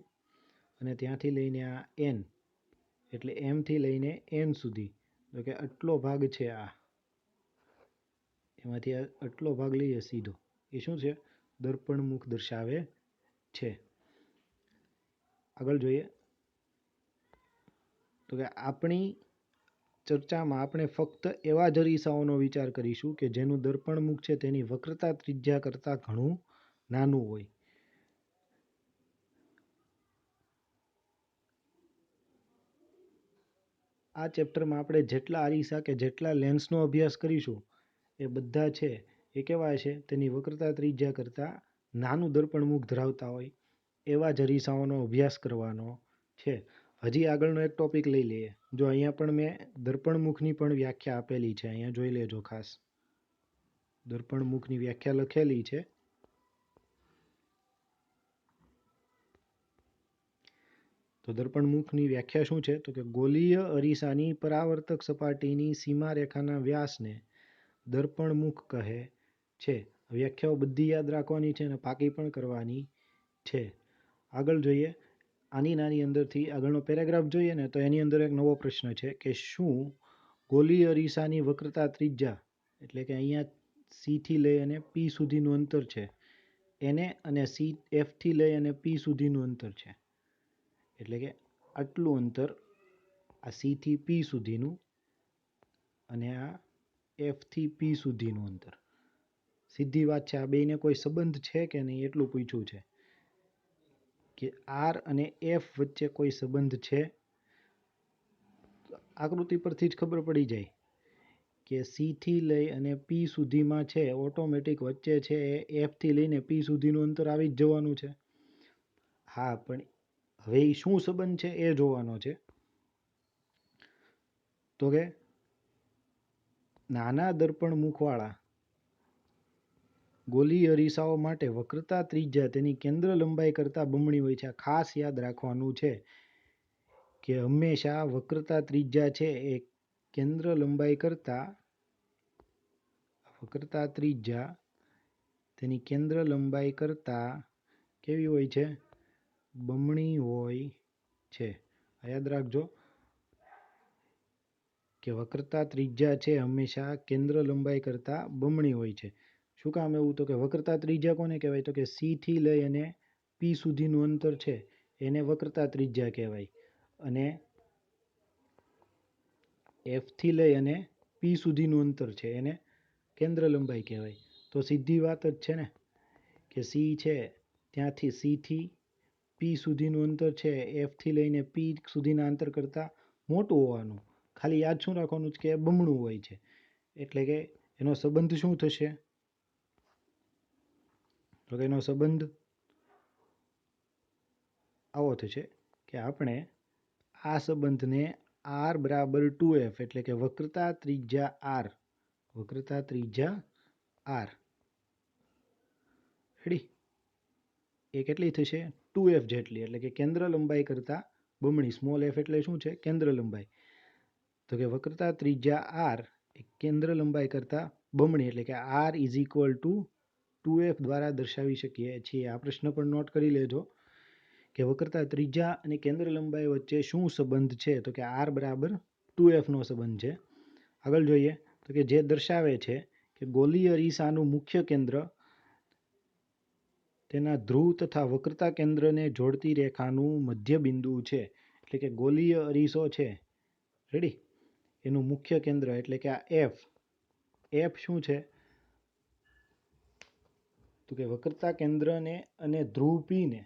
અને ત્યાંથી લઈને આ N, એટલે M થી લઈને N સુધી. તો કે આટલો ભાગ છે આ, એમાંથી આટલો ભાગ લઈએ સીધો, એ શું છે? દર્પણમુખ દર્શાવે છે. આગળ જોઈએ. તો કે આપણી ચર્ચામાં આપણે ફક્ત એવા જ અરીસાઓનો વિચાર કરીશું કે જેનું દર્પણમુખ છે તેની વક્રતા ત્રિજ્યા કરતાં ઘણું નાનું હોય. આ ચેપ્ટરમાં આપણે જેટલા અરીસા કે જેટલા લેન્સનો અભ્યાસ કરીશું એ બધા છે એ કેવા છે? તેની વક્રતા ત્રિજ્યા કરતાં નાનું દર્પણમુખ ધરાવતા હોય એવા જ અરીસાઓનો અભ્યાસ કરવાનો છે. હજી આગળનો એક ટોપિક લઈ લઈએ. જો અહીંયા પણ મેં દર્પણમુખની પણ વ્યાખ્યા આપેલી છે, અહીંયા જોઈ લેજો ખાસ. દર્પણમુખની વ્યાખ્યા લખેલી છે. તો દર્પણમુખની વ્યાખ્યા શું છે? તો કે ગોલીય અરીસાની પરાવર્તક સપાટીની સીમારેખાના વ્યાસને દર્પણમુખ કહે છે. વ્યાખ્યાઓ બધી યાદ રાખવાની છે અને પાકી પણ કરવાની છે. આગળ જોઈએ. આની નાની અંદરથી આગળનો પેરેગ્રાફ જોઈએ ને તો એની અંદર એક નવો પ્રશ્ન છે કે શું ગોલીય અરીસાની વક્રતા ત્રિજ્યા, એટલે કે અહીંયા સી થી લઈ અને પી સુધીનું અંતર છે એને, અને સી એફ થી લઈ અને પી સુધીનું અંતર છે, એટલે કે આટલું અંતર આ સી થી પી સુધીનું અને આ એફ થી પી સુધીનું અંતર. સીધી વાત છે. આ બેયને કોઈ સંબંધ છે કે નહીં એટલું પૂછ્યું છે કે આર અને એફ વચ્ચે કોઈ સંબંધ છે. આકૃતિ પરથી જ ખબર પડી જાય કે સી થી લઈ અને પી સુધીમાં છે ઓટોમેટિક વચ્ચે છે એ એફ થી લઈને પી સુધીનું અંતર આવી જ જવાનું છે. હા, પણ હવે એ શું સંબંધ છે એ જોવાનો છે. તો કે નાના દર્પણમુખવાળા ગોલીય અરીસાઓ માટે વક્રતા ત્રિજ્યા તેની કેન્દ્ર લંબાઈ કરતાં બમણી હોય છે. ખાસ યાદ રાખવાનું છે કે હંમેશા વક્રતા ત્રિજ્યા છે એ કેન્દ્ર લંબાઈ કરતાં તેની કેન્દ્ર લંબાઈ કરતાં કેવી હોય છે? બમણી હોય છે. યાદ રાખજો કે વક્રતા ત્રિજ્યા છે હંમેશા કેન્દ્ર લંબાઈ કરતાં બમણી હોય છે. શું કામ એવું? તો કે વક્રતા ત્રિજ્યા કોને કહેવાય? તો કે સી થી લઈ અને પી સુધીનું અંતર છે એને વક્રતા ત્રિજ્યા કહેવાય, અને એફ થી લઈ અને પી સુધીનું અંતર છે એને કેન્દ્ર લંબાઈ કહેવાય. તો સીધી વાત જ છે ને કે સી છે ત્યાંથી સી થી પી સુધીનું અંતર છે એફ થી લઈને પી સુધીના અંતર કરતાં મોટું હોવાનું. ખાલી યાદ શું રાખવાનું છે કે બમણું હોય છે. એટલે કે એનો સંબંધ શું થશે? તો કે એનો સંબંધ આવો થશે કે આપણે આ સંબંધને આર બરાબર 2f, એટલે કે વક્રતા ત્રિજ્યા આર રેડી એ કેટલી થશે? 2f જેટલી, એટલે કે કેન્દ્ર લંબાઈ કરતાં બમણી. સ્મોલ એફ એટલે શું છે? કેન્દ્ર લંબાઈ. તો કે વક્રતા ત્રિજ્યા આર એ કેન્દ્ર લંબાઈ કરતાં બમણી, એટલે કે R is equal to 2f દ્વારા દર્શાવી શકીએ છીએ. આ પ્રશ્ન પણ નોટ કરી લેજો કે વક્રતા ત્રિજ્યા અને કેન્દ્ર લંબાઈ વચ્ચે શું સંબંધ છે? તો કે આર બરાબર 2f નો સંબંધ છે. આગળ જોઈએ તો કે જે દર્શાવે છે કે ગોલીય અરીસાનું મુખ્ય કેન્દ્ર તેના ધ્રુવ તથા વક્રતા કેન્દ્રને જોડતી રેખાનું મધ્ય બિંદુ છે. એટલે કે ગોલીય અરીસો છે રેડી એનું મુખ્ય કેન્દ્ર એટલે કે આ એફ શું છે? તો કે વક્રતા કેન્દ્રને અને ધ્રુવ પીને,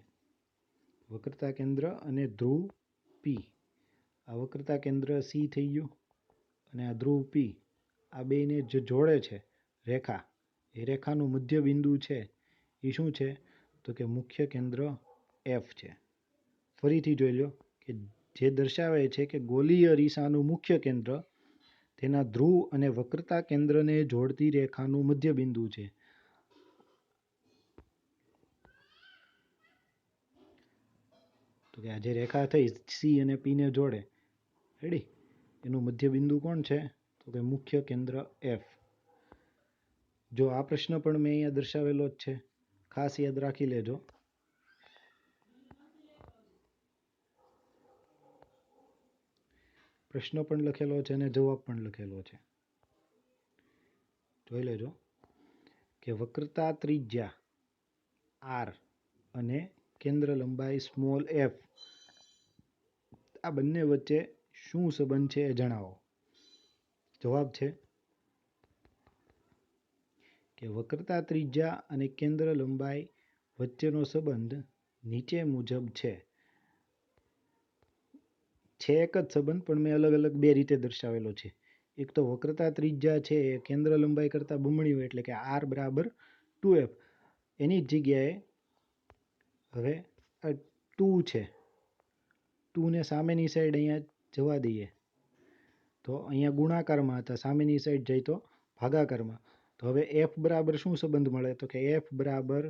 વક્રતા કેન્દ્ર અને ધ્રુવ પી, આ વક્રતા કેન્દ્ર સી થઈ ગયું અને આ ધ્રુવ પી, આ બેને જે જોડે છે રેખા, એ રેખાનું મધ્ય બિંદુ છે એ શું છે? તો કે મુખ્ય કેન્દ્ર એફ છે. ફરીથી જોઈ લો કે જે દર્શાવે છે કે ગોલીય અરીસાનું મુખ્ય કેન્દ્ર તેના ધ્રુવ અને વક્રતા કેન્દ્રને જોડતી રેખાનું મધ્ય બિંદુ છે. તો કે આ જે રેખા થઈ સી અને પી ને જોડે રેડી એનું મધ્ય બિંદુ કોણ છે? તો કે મુખ્ય કેન્દ્ર એફ. જો આ પ્રશ્ન પણ મેં અહીંયા દર્શાવેલો જ છે, ખાસ યાદ રાખી લેજો. પ્રશ્ન પણ લખેલો છે અને જવાબ પણ લખેલો છે. જોઈ લેજો કે વક્રતા ત્રિજ્યા આર અને કેન્દ્ર લંબાઈ સ્મોલ એફ, આ બંને વચ્ચે શું સંબંધ છે એ જણાવો. જવાબ છે કે વક્રતા ત્રિજ્યા અને કેન્દ્ર લંબાઈ વચ્ચેનો સંબંધ નીચે મુજબ છે. એક જ સંબંધ, પણ મેં અલગ અલગ બે રીતે દર્શાવેલો છે. એક તો વક્રતા ત્રિજ્યા છે એ કેન્દ્ર લંબાઈ કરતાં બમણી હોય, એટલે કે આર બરાબર 2f. એની જ જગ્યાએ હવે 2 છે ટુને સામેની સાઈડ અહીંયા જવા દઈએ તો અહીંયા ગુણાકારમાં હતા, સામેની સાઈડ જાય તો ભાગાકારમાં. તો હવે એફ બરાબર શું સંબંધ મળે? તો કે એફ બરાબર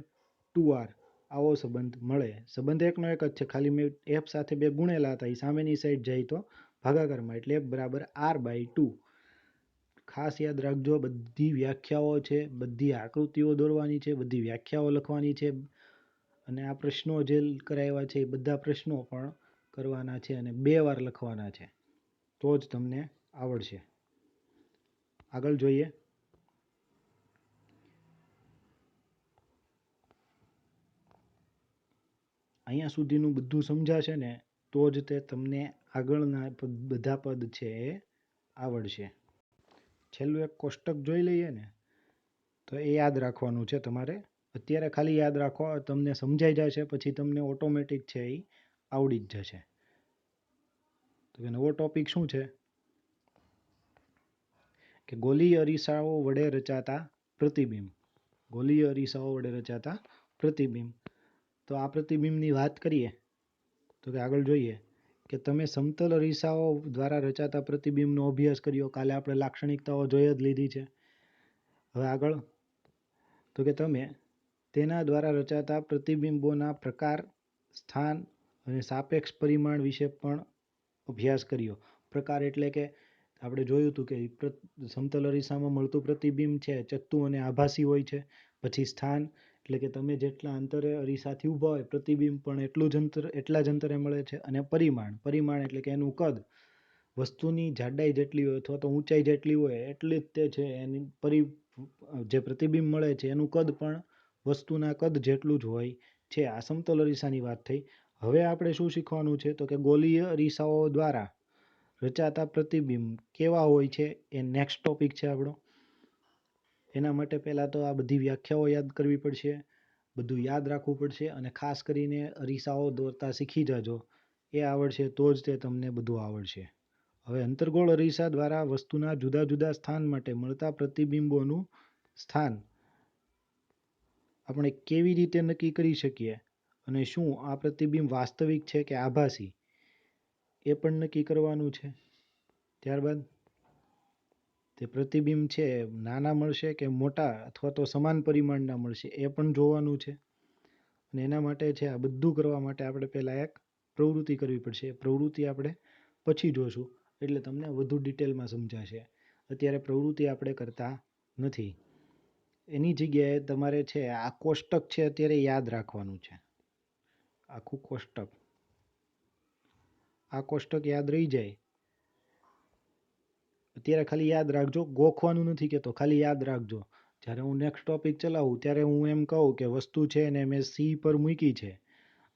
2r આવો સંબંધ મળે. સંબંધ એકનો એક જ છે, ખાલી મેં એફ સાથે બે ગુણેલા હતા, એ સામેની સાઈડ જાય તો ભાગાકારમાં, એટલે એફ બરાબર r/2. ખાસ યાદ રાખજો, બધી વ્યાખ્યાઓ છે, બધી આકૃતિઓ દોરવાની છે, બધી વ્યાખ્યાઓ લખવાની છે, અને આ પ્રશ્નો જે કરાવ્યા છે એ બધા પ્રશ્નો પણ કરવાના છે અને 2 વાર લખવાના છે, તો જ તમને આવડશે. આગળ જોઈએ. અહીંયા સુધીનું બધું સમજાશે ને તો જ તે તમને આગળના બધા પદ છે એ આવડશે. છેલ્લું એક કોષ્ટક જોઈ લઈએ ને, તો એ યાદ રાખવાનું છે તમારે. અત્યારે ખાલી યાદ રાખો, તમને સમજાઈ જશે, પછી તમને ઓટોમેટિક છે એ આવડી જ જશે. તો નવો ટોપિક શું છે કે ગોલીય અરીસાઓ વડે રચાતા પ્રતિબિંબ. ગોલીય અરીસાઓ વડે રચાતા પ્રતિબિંબ. તો આ પ્રતિબિંબની વાત કરીએ તો કે આગળ જોઈએ કે તમે સમતલ અરીસાઓ દ્વારા રચાતા પ્રતિબિંબનો અભ્યાસ કર્યો. કાલે આપણે લાક્ષણિકતાઓ જોઈ જ લીધી છે. હવે આગળ તો કે તમે તેના દ્વારા રચાતા પ્રતિબિંબોના પ્રકાર, સ્થાન અને સાપેક્ષ પરિમાણ વિશે પણ અભ્યાસ કર્યો. પ્રકાર એટલે કે આપણે જોયું હતું કે સમતલ અરીસામાં મળતું પ્રતિબિંબ છે ચત્તુ અને આભાસી હોય છે. પછી સ્થાન એટલે કે તમે જેટલા અંતરે અરીસાથી ઊભા હોય પ્રતિબિંબ પણ એટલા જ અંતરે મળે છે. અને પરિમાણ એટલે કે એનું કદ, વસ્તુની જાડાઈ જેટલી હોય અથવા તો ઊંચાઈ જેટલી હોય એટલી જ તે છે એની જે પ્રતિબિંબ મળે છે એનું કદ પણ વસ્તુના કદ જેટલું જ હોય છે. આ સમતલ અરીસાની વાત થઈ. હવે આપણે શું શીખવાનું છે તો કે ગોલીય અરીસાઓ દ્વારા રચાતા પ્રતિબિંબ કેવા હોય છે એ નેક્સ્ટ ટોપિક છે આપણો. એના માટે પહેલાં તો આ બધી વ્યાખ્યાઓ યાદ કરવી પડશે, બધું યાદ રાખવું પડશે, અને ખાસ કરીને અરીસાઓ દોરતા શીખી જાજો. એ આવડશે તો જ તે તમને બધું આવડશે. હવે અંતર્ગોળ અરીસા દ્વારા વસ્તુના જુદા જુદા સ્થાન માટે મળતા પ્રતિબિંબોનું સ્થાન આપણે કેવી રીતે નક્કી કરી શકીએ, અને શું આ પ્રતિબિંબ વાસ્તવિક છે કે આભાસી એ પણ નક્કી કરવાનું છે. ત્યારબાદ તે પ્રતિબિંબ છે નાના મળશે કે મોટા અથવા તો સમાન પરિમાણના મળશે એ પણ જોવાનું છે. અને એના માટે છે આ બધું કરવા માટે આપણે પહેલાં એક પ્રવૃત્તિ કરવી પડશે. એ પ્રવૃત્તિ આપણે પછી જોશું, એટલે તમને વધુ ડિટેલમાં સમજાશે. અત્યારે પ્રવૃત્તિ આપણે કરતા નથી. એની જગ્યાએ તમારે છે આ કોષ્ટક છે અત્યારે યાદ રાખવાનું છે. આખું કોષ્ટક, આ કોષ્ટક યાદ રહી જાય. અત્યારે ખાલી યાદ રાખજો, ગોખવાનું નથી કહેતો, ખાલી યાદ રાખજો. જ્યારે હું નેક્સ્ટ ટોપિક ચલાવું ત્યારે હું એમ કહું કે વસ્તુ છે ને મેં સી પર મૂકી છે,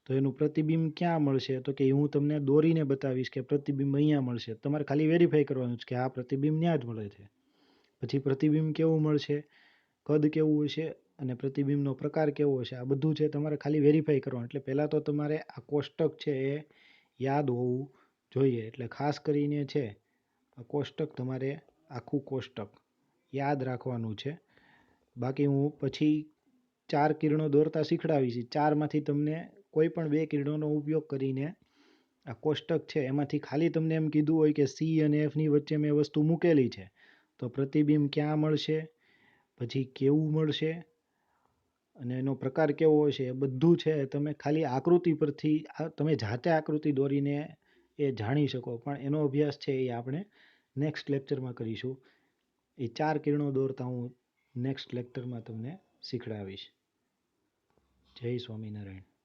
તો એનું પ્રતિબિંબ ક્યાં મળશે? તો કે હું તમને દોરીને બતાવીશ કે પ્રતિબિંબ અહીંયા મળશે. તમારે ખાલી વેરીફાઈ કરવાનું છે કે આ પ્રતિબિંબ ત્યાં જ મળે છે. પછી પ્રતિબિંબ કેવું મળશે, કદ કેવું હશે અને પ્રતિબિંબનો પ્રકાર કેવો હશે, આ બધું છે તમારે ખાલી વેરીફાઈ કરવાનું. એટલે પહેલાં તો તમારે આ કોષ્ટક છે એ યાદ હોવું જોઈએ. એટલે ખાસ કરીને છે આ કોષ્ટક તમારે આખું કોષ્ટક યાદ રાખવાનું છે. બાકી હું પછી 4 કિરણો દોરતા શીખડાવીશ. 4માંથી તમને કોઈ પણ 2 કિરણોનો ઉપયોગ કરીને આ કોષ્ટક છે એમાંથી ખાલી તમને એમ કીધું હોય કે સી અને એફની વચ્ચે મેં વસ્તુ મૂકેલી છે, તો પ્રતિબિંબ ક્યાં મળશે, પછી કેવું મળશે અને એનો પ્રકાર કેવો હશે, એ બધું છે તમે ખાલી આકૃતિ પરથી તમે જાતે આકૃતિ દોરીને એ જાણી શકો. પણ એનો અભ્યાસ છે એ આપણે નેક્સ્ટ લેક્ચરમાં કરીશું. એ 4 કિરણો દોરતા હું નેક્સ્ટ લેક્ચરમાં તમને શીખડાવીશ. જય સ્વામિનારાયણ.